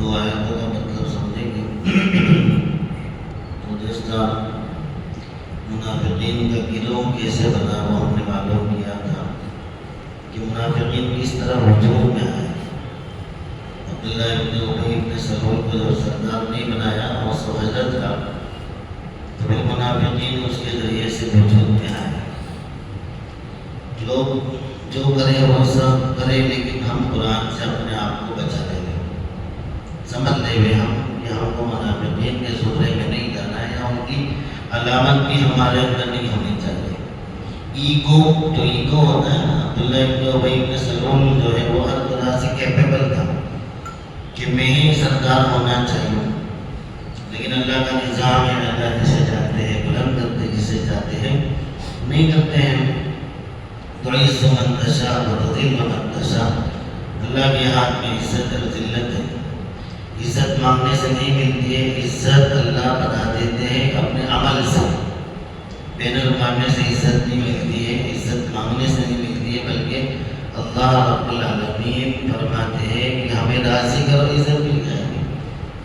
دو آیتوں کا مطلب سمجھیں گے تو جس طرح منافقین کا گروہ کیسے بنا وہ ہم نے معلوم کیا تھا کہ منافقین کس طرح وجود میں آئے۔ عبداللہ ابن ابی ابن سلول کو جو سردار نہیں بنایا وہ حضرت تھا، تو پھر منافقین اس کے ذریعے سے وجود میں آئے۔ لوگ جو کرے وہ سب کرے، لیکن ہم قرآن سے اپنے آپ کو بچا لیں گے، سمجھ لے ہوئے ہم کہ ہم کو منافقین کے زمرے میں نہیں جانا ہے، یا ان کی علامت بھی ہمارے اندر نہیں ہونی چاہیے۔ ایگو جو ایگو ہوتا ہے نا، عبداللہ ابن ابی ابن سلول جو ہے وہ ہر طرح سے کیپیبل تھا کہ میں ہی سردار ہونا چاہیے، لیکن اللہ کا نظام ہے، اللہ جسے چاہتے ہیں بلند کرتے، جسے چاہتے ہیں نہیں کرتے ہیں۔ تعز من تشاء وتذل من تشاء، اللہ کے ہاتھ میں عزت اور ذلت ہے۔ عزت مانگنے سے نہیں ملتی ہے، عزت اللہ بتا دیتے ہیں اپنے عمل سے۔ بینر مانگنے سے عزت نہیں ملتی ہے، عزت مانگنے سے نہیں ملتی ہے، بلکہ اللہ رب العالمین فرماتے ہیں کہ ہمیں راضی کرو، عزت مل جائے گی۔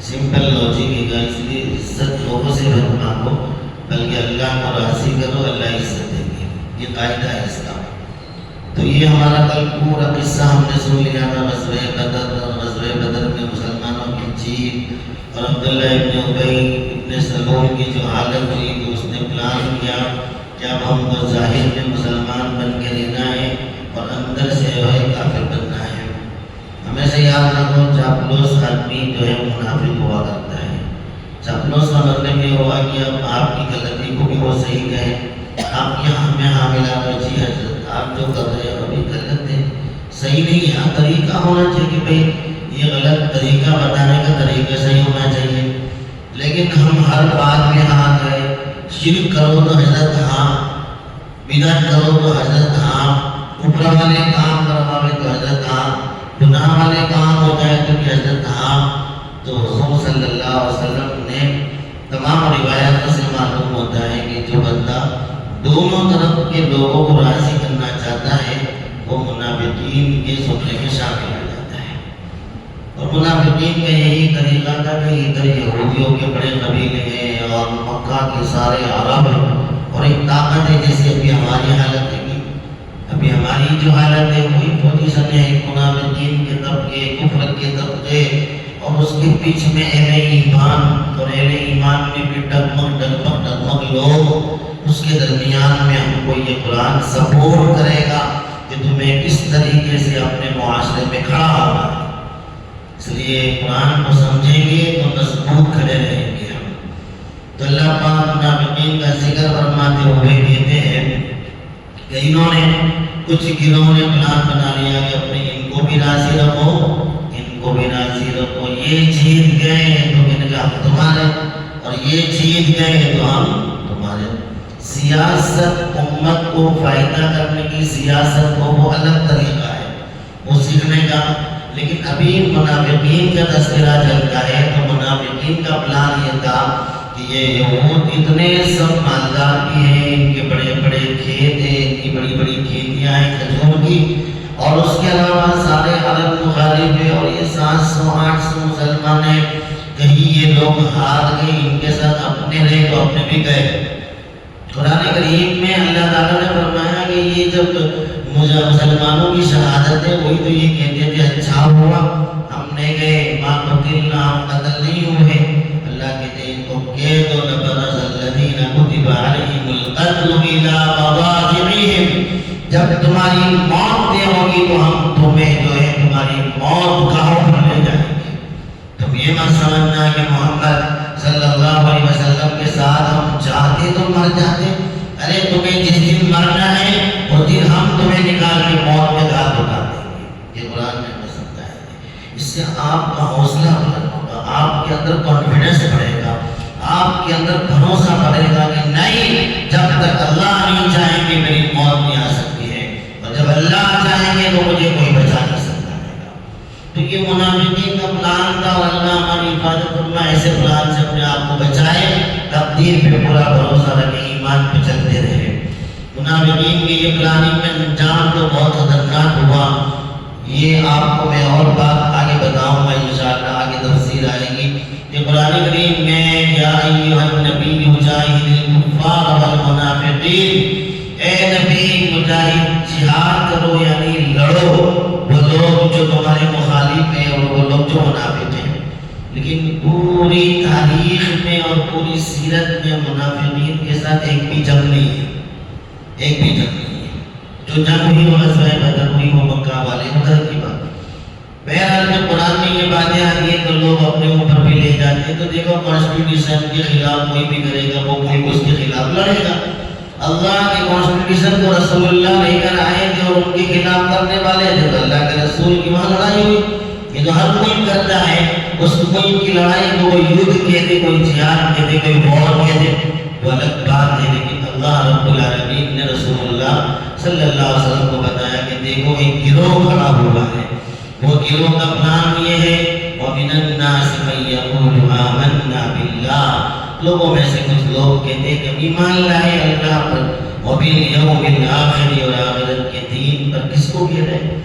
سمپل لاجک ہے، اس لیے عزت لوگوں سے مت مانگو، بلکہ اللہ کو راضی کرو، اللہ عزت دیں گے۔ یہ قاعدہ ہے اس کا۔ تو یہ ہمارا کل پورا قصہ ہم نے سن لیا تھا، غزوہ بدر میں مسلمانوں کی جیت، اور عبداللہ ابن ابی ابن سلول کی جو حالت ہوئی کہ اس نے پلان کیا کہ اب ہم کو ظاہر میں مسلمان بن کے رہنا ہے اور اندر سے جو ہے کافر بننا ہے۔ ہمیشہ یاد رکھو، چاپلوس آدمی جو ہے منافق ہوا کرتا ہے۔ چاپلوس کا مطلب یہ ہوا کہ اب آپ کی غلطی کو بھی وہ صحیح کہیں، آپ کی ہم میں حاملہ جی حضرت آپ جو کر رہے ہو ابھی غلط ہے، صحیح نہیں ہے۔ طریقہ ہونا چاہیے کہ بھئی یہ غلط طریقہ بتانے کا طریقہ صحیح ہونا چاہیے، لیکن ہم ہر بات میں ہاں گئے، شرک کرو تو حضرت ہاں، بدعت کرو تو حضرت ہاں، اوپر والے کام کرواوے تو حضرت ہاں، گناہ والے کام ہو جائے تو کہ حضرت ہاں۔ تو حضور صلی اللہ علیہ وسلم نے تمام روایات سے معلوم ہوتا ہے کہ جو بندہ دونوں طرف کے لوگوں کو راضی کرنا چاہتا ہے وہ منافقین کے زمرے میں شامل ہو جاتا ہے۔ اور منافقین کا یہی طریقہ تھا کہ ادھر یہودیوں کے بڑے قبیلے ہیں اور مکہ کے سارے عرب ہیں، اور ایک طاقت ہے جیسے ابھی ہماری حالت ہے، ابھی ہماری جو حالت ہے وہی پوزیشن ہے، منافقین کے طبقے، کفر کے طبقے، اور اس کے پیچھے میں اہل ایمان، اور اہل ایمان میں بھی ڈگمگ لوگ، اس کے درمیان میں ہم کو یہ قرآن سپورٹ کرے گا کہ تمہیں کس طریقے سے اپنے معاشرے میں کھڑا ہونا ہے۔ اس لیے قرآن کو سمجھیں گے تو مضبوط کھڑے رہیں گے ہم۔ تو اللہ پاک منافقین کا ذکر فرماتے ہوئے کہتے ہیں کہ انہوں نے کچھ گروہوں نے پلان بنا لیا کہ اپنے ان کو بھی راضی رکھو، ان کو بھی راضی رکھو، یہ جیت گئے تو ان کا ہم تمہارے، اور یہ جیت گئے تو ہم تمہارے۔ سیاست امت کو فائدہ کرنے کی سیاست کو وہ الگ طریقہ ہے وہ سیکھنے کا، لیکن ابھی منافقین کا تذکرہ چلتا ہے تو منافقین کا پلان یہ تھا کہ یہ یہود اتنے سب مالدار بھی ہیں، ان کے بڑے بڑے کھیت ہیں، ان کی بڑی بڑی کھیتیاں ہیں کھجور کی، اور اس کے علاوہ سارے عرب مخالف ہیں، اور یہ 700-800 مسلمان ہیں، کہیں یہ لوگ ہار گئے، ان کے ساتھ اپنے رہے تو اپنے بھی گئے۔ قرآن کریم میں اللہ تعالیٰ نے فرمایا کہ یہ جب مسلمانوں کی شہادت ہے وہی تو یہ کہتے تھے اچھا ہوا ہم نے گئے، ماں قتلنا، ہم قتل نہیں ہوئے۔ اللہ کہتے ہیں ان کو کہہ دو لبرز الذین کتب علیہم القتل الی مضاجعہم، جب تمہاری موت دے ہوگی تو ہم تمہیں جو ہے تمہاری موت گاہوں پر لے جائیں گے۔ تم یہ مت سمجھنا کہ محمد صلی اللہ علیہ وسلم کے ساتھ ہم چاہتے تو مر جاتے، ارے تمہیں جس دن مرنا ہے اس دن ہم تمہیں نکال کے موت کے گھاٹ اٹھا دیں گے۔ یہ قرآن میں ہمیں سمجھایا ہے۔ اس سے آپ کا حوصلہ بلند ہوگا، آپ کے اندر کانفیڈنس بڑھے گا، آپ کے اندر بھروسہ بڑھے گا کہ نہیں، جب تک اللہ نہیں چاہیں گے میری موت نہیں آ سکتی ہے، اور جب اللہ چاہیں گے تو مجھے کوئی بچا نہیں سکتا ہے گا۔ تو یہ منافقین کا پلان تھا، اور اللہ ہماری حفاظت فرمائے، ایسے پلان سے اپنے آپ کو بچائے، تقدیر پہ پورا بھروسہ رکھے، ایمان پہ چلتے رہے۔ منافقین کی یہ پلاننگ میں انجام تو بہت خطرناک ہوا۔ یہ آپ کو میں اور بات آگے بتاؤں گا انشاءاللہ، آگے تفسیر آئے گی کہ قرآن کریم میں یا ایھا النبی جاہد الکفار والمنافقین، اے نبی مجاہد جہاد کرو یعنی لڑو وہ لوگ جو تمہارے مخالف ہیں اور وہ لوگ جو منافق ہیں۔ لیکن پوری تاریخ میں اور پوری سیرت میں منافقین کے ساتھ ایک بھی جنگ نہیں ہے، ایک بھی جنگ نہیں ہے۔ جو جنگ ہوئی وہ غزوہ بدر ہوئی، وہ مکہ والے بدر کی بات۔ بہرحال جب قرآن میں یہ باتیں آتی ہیں تو لوگ اپنے اوپر بھی لے جاتے ہیں، تو دیکھو کانسٹیٹیوشن کے خلاف کوئی بھی کرے گا وہ کوئی اس کے خلاف لڑے گا۔ اللہ کے کانسٹیٹیوشن کو رسول اللہ لے کر آئے تھے اور ان کے خلاف کرنے والے تھے، تو اللہ کے رسول کی وہاں لڑائی ہوئی۔ یہ تو ہر کوئی کرتا ہے، اس ملک کی لڑائی کو کوئی یدھ کہتے، کوئی جہاد کہتے، کوئی وار کہتے، وہ الگ بات ہے۔ لیکن اللہ رب العالمین نے رسول اللہ صلی اللہ علیہ وسلم کو بتایا کہ دیکھو ایک گروہ کھڑا ہوا ہے، وہ گروہ کا پلان یہ ہے وَمِنَ النَّاسِ مَن يَقُولُ آمَنَّا بِاللَّهِ، لوگوں میں سے کچھ لوگ کہتے ہیں کہ ایمان لائے اللہ پر، وَبِالْيَوْمِ الْآخِرِ، اور آخرت کے دین پر۔ کس کو کہہ رہے ہیں؟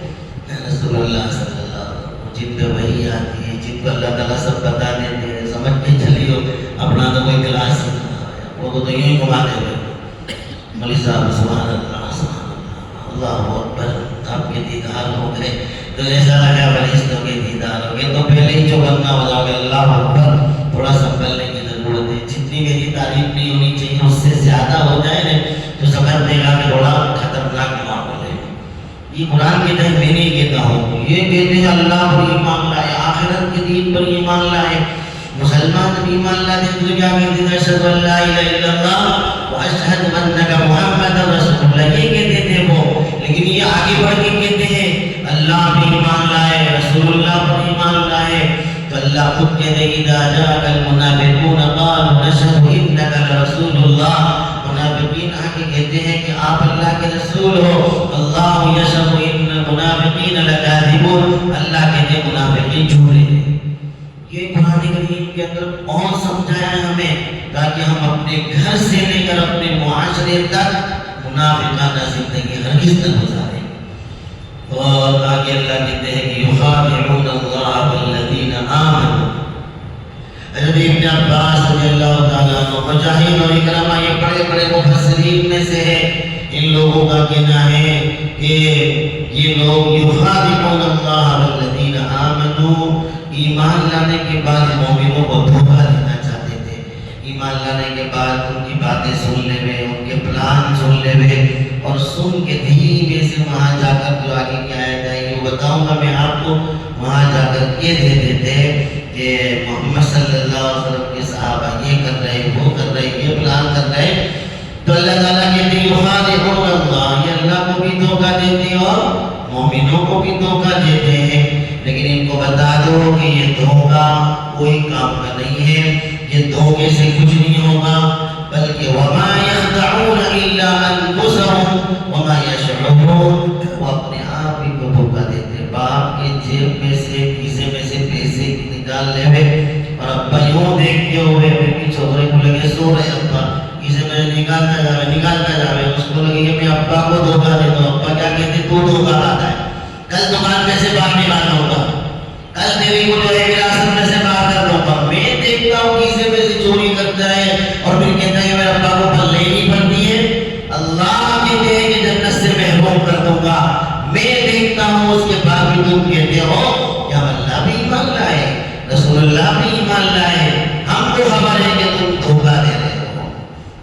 رسول اللہ صلی اللہ علیہ وسلم، جن پہ وحی آتی ہے، جن کو اللہ تعالیٰ سب بتا دیتے ہیں، سمجھ کے چلیو، اپنا تو کوئی کلاس نہیں ہے، وہ تو یوں ہی گھماتے ہوئے مولوی صاحب سبحان اللہ سبحان اللہ اللہ اکبر، آپ کے دیدار ہو گئے تو ایسا لگا فرشتوں کے دیدار ہو گئے، تو پہلے ہی چوکنا ہو جاؤ گے اللہ اکبر، تھوڑا سنبھلنے کی ضرورت ہے۔ جتنی میری تعریف نہیں ہونی چاہیے اس سے زیادہ ہو جائے نا تو سمجھ دے گا کہ تھوڑا خطرناک ماحول ہے۔ یہ قرآن کہتا ہے، میں نہیں کہتا ہوں، یہ کہتے ہیں اللہ پر ایمان لائے، آخرت کے دین پر ایمان لائے۔ مسلمان جب ایمان لاتے ہیں تو کیا کہتے ہیں؟ اشہد ان لا الہ الا اللہ واشہد انک محمد رسول اللہ، یہ کہتے تھے وہ۔ لیکن یہ آگے بڑھ کے کہتے ہیں اللہ پر ایمان لائے، رسول اللہ پر ایمان لائے، تو اللہ خود کہتے ہیں اذا جاءک المنافقون قالوا نشہد انک لرسول اللہ، منافقین آگے کہتے ہیں کہ آپ اللہ کے رسول ہو، اللہ یشہد ان المنافقین لکاذبون، اللہ کہتے ہیں منافقین جھوٹے ہیں۔ یہ قرآن کریم کے اندر اور سمجھایا ہے ہمیں تاکہ ہم اپنے گھر سے لے کر اپنے معاشرے تک منافقانہ زندگی ہرگز نہ گزاریں۔ اور آگے اللہ کہتے ہیں کہ یخادعون اللہ والذین آمنوا۔ حضرت ابن عباس رضی اللہ تعالیٰ عنہ، مجاہد اور اکرمہ یہ بڑے بڑے مفسرین میں سے ہے، ان لوگوں کا کہنا ہے کہ یہ لوگ یخادعون اللہ والذین آمنوا، ایمان لانے کے بعد مومنوں کو دھوکہ دینا چاہتے تھے۔ ایمان لانے کے بعد ان کی باتیں سن لے ہوئے، ان کے پلان سن لے ہوئے، اور سن کے دھیمے سے وہاں جا کر جو آگے کیا آیا جائے گی وہ بتاؤں گا میں آپ کو۔ وہاں جا کر یہ دے دیتے کہ محمد صلی اللہ علیہ وسلم کے صحابہ یہ کر رہے، وہ کر رہے، یہ پلان کر رہے، تو اللہ تعالیٰ کہتے ہیں یخادعون اللہ، یہ اللہ کو بھی دھوکہ دیتے ہیں اور مومنوں کو بھی دھوکہ دیتے ہیں۔ لیکن ان کو بتا دو کہ یہ دھوکہ کوئی کام کا نہیں ہے، یہ دھوکے سے کچھ نہیں ہوگا، بلکہ وما یخدعون الا انفسهم وما یشعرون، وہ اپنے آپ ہی کو دھوکہ دیتے۔ باپ کے جیب میں سے کیسے میں سے پیسے نکال لے ہوئے اور ابا یوں دیکھتے ہوئے کہ چھوکرے کو لگے سو رہے ابا، کیسے میں نکالتا جاوے، اس کو لگے کہ میں ابا کو دھوکہ دیتا ہوں۔ ابا کیا کہتے تو دھوکہ آتا ہے، کل دکان میں سے باہر نکالنا ہوگا، کل دیوی کو جو ہے وراثت میں سے باہر کر دوں گا۔ میں دیکھتا ہوں کسی میں سے چوری کرتا ہے اور پھر کہتا ہے میرے ابا کو پل لینی پڑتی ہے، اللہ کہتے ہیں کہ جنت سے محروم کر دوں گا۔ میں دیکھتا ہوں اس کے بعد بھی تم کہتے ہو کہ ہم اللہ بھی ایمان لائے، رسول اللہ بھی ایمان لائے، ہم کو خبر ہے کہ تم دھوکہ دے رہے ہو۔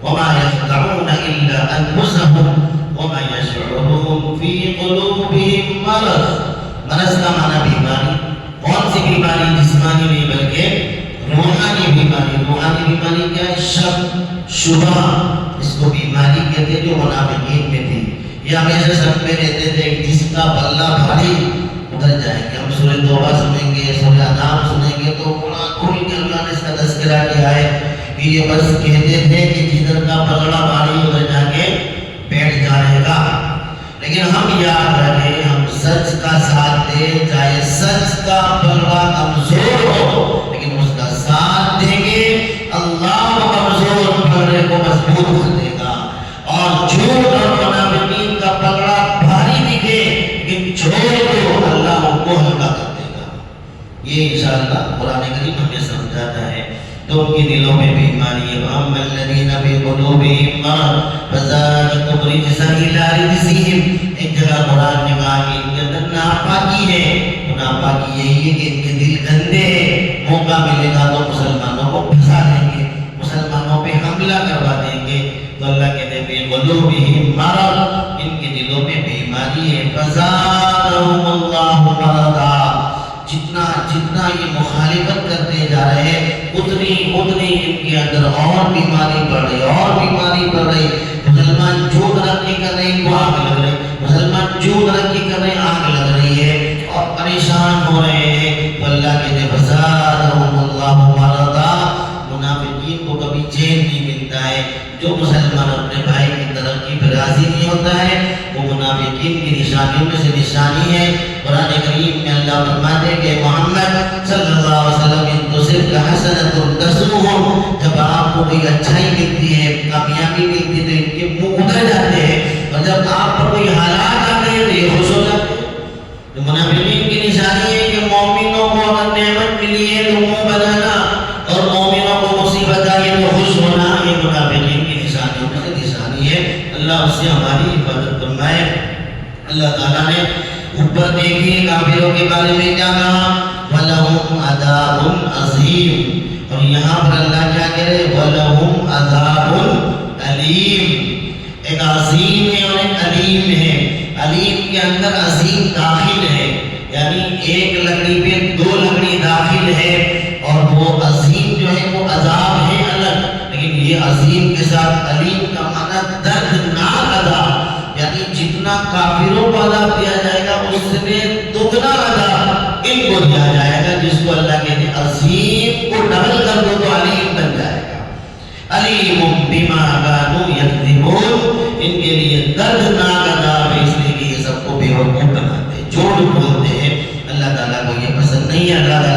وما یخدعون الا انفسهم وما یشعرون فی قلوبهم مرض، مرض کا معنی بیماری، کون سی بیماری؟ جسمانی نہیں بلکہ روحانی بیماری۔ روحانی بیماری کیا ہے؟ شک، شبہ، اس کو بیماری کہتے جو منافقین میں تھی۔ یہ ہمیشہ شک میں رہتے تھے، جس کا بلہ بھاری ادھر جائیں گے۔ ہم سورہ توبہ سنیں گے، سورہ انعام سنیں گے تو بڑا کھل کے اللہ نے اس کا تذکرہ کیا ہے کہ یہ بس کہتے تھے کہ جدھر کا پلڑا بھاری ادھر جا کے بیٹھ جائے گا۔ لیکن ہم یاد رکھیں، ہم سچ کا ساتھ دیں، چاہے سچ کا پلڑا کمزور ہو لیکن اس کا ساتھ دیں گے، اللہ کمزور پلڑے کو مضبوط کر دے گا۔ اور جھوٹ اور منافقین کا پلڑا بھاری دکھے لیکن چھوڑ دو، اللہ یہ انشاءاللہ قرآن کریم ہمیں سمجھاتا ہے. تو ان کی دلوں میں بیماری ہے. وَأَمَّا الَّذِينَ فِي قُلُوبِهِم مَرَضٌ فَزَادَتْهُمْ رِجْسًا إِلَىٰ رِجْسِهِمْ. ایک جگہ قرآن نے کہا کہ ان کے اندر ناپاکی ہے. تو ناپاکی یہی ہے کہ ان کے دل گندے ہیں. موقع ملے گا تو مسلمانوں کو پھنسا دیں گے, مسلمانوں پہ حملہ کروا دیں گے. تو اللہ کہتے ہیں فِي قُلُوبِهِم مَرَضٌ, ان کے دلوں میں بیماری ہے. فَزَادَهُمُ اللَّهُ مَرَضًا. جتنا یہ مخالفت کرتے جا رہے ہیں اتنی ان کے اندر اور بیماری بڑھ رہی. مسلمان جو ترقی کر رہے ہیں وہ آگ لگ رہے, مسلمان جو ترقی کر رہے ہیں آگ لگ رہی ہے اور پریشان ہو رہے ہیں. تو اللہ کے فزادہم اللہ مرضا. منافقین کو کبھی چین نہیں ملتا ہے. جو مسلمان اپنے بھائی کی ترقی پر راضی نہیں ہوتا ہے وہ منافقین کی نشانیوں میں سے نشانی ہے. قرآن کریم میں اللہ فرماتے ہیں کہ محمد صلی اللہ علیہ وسلم ان تو صرف حسنۃ تسؤہم, جب آپ کو کوئی اچھائی ملتی ہے, کامیابی ملتی ہے تو ان کے منہ ادھر جاتے ہیں, اور جب آپ پر کوئی حالات آتے ہیں تو یہ خوش ہو جاتے ہیں. تو منافقین کی نشانی ہے کہ مومنوں کو اگر نعمت ملی ہے تو منہ بنانا, اور مومنوں کو مصیبت آئی ہے تو خوش ہونا. یہ منافقین کی نشانیوں میں سے نشانی ہے. اللہ اس سے ہماری حفاظت فرمائے. اللہ تعالیٰ نے اوپر دیکھیے کافروں کے بارے میں کیا کہا, وَلَهُمْ عَذَابٌ عَظِيمٌ. اور یہاں پر اللہ کیا کہہ رہے, وَلَهُمْ عَذَابٌ عَلِيمٌ. ایک عظیم ہے اور ایک علیم ہے. علیم کے اندر عظیم داخل ہے, یعنی ایک لکڑی پہ دو لکڑی داخل ہے, اور وہ عظیم جو ہے وہ عذاب ہے الگ, لیکن یہ عظیم کے ساتھ علیم کا معنی دردناک عذاب, یعنی جتنا کافروں کو عذاب دیا جائے گا اس سے دگنا عذاب ان کو دیا جائے گا. جس کو اللہ کہتے ہیں عظیم کو ڈبل کر دو تو علیم بن جائے گا. علیم بما کانوا یکذبون. ان کے لیے دردناک عذاب ہے, اس لیے کہ یہ سب کو بے وقوف بناتے ہیں, جھوٹ بولتے ہیں. اللہ تعالیٰ کو یہ پسند نہیں ہے. اللہ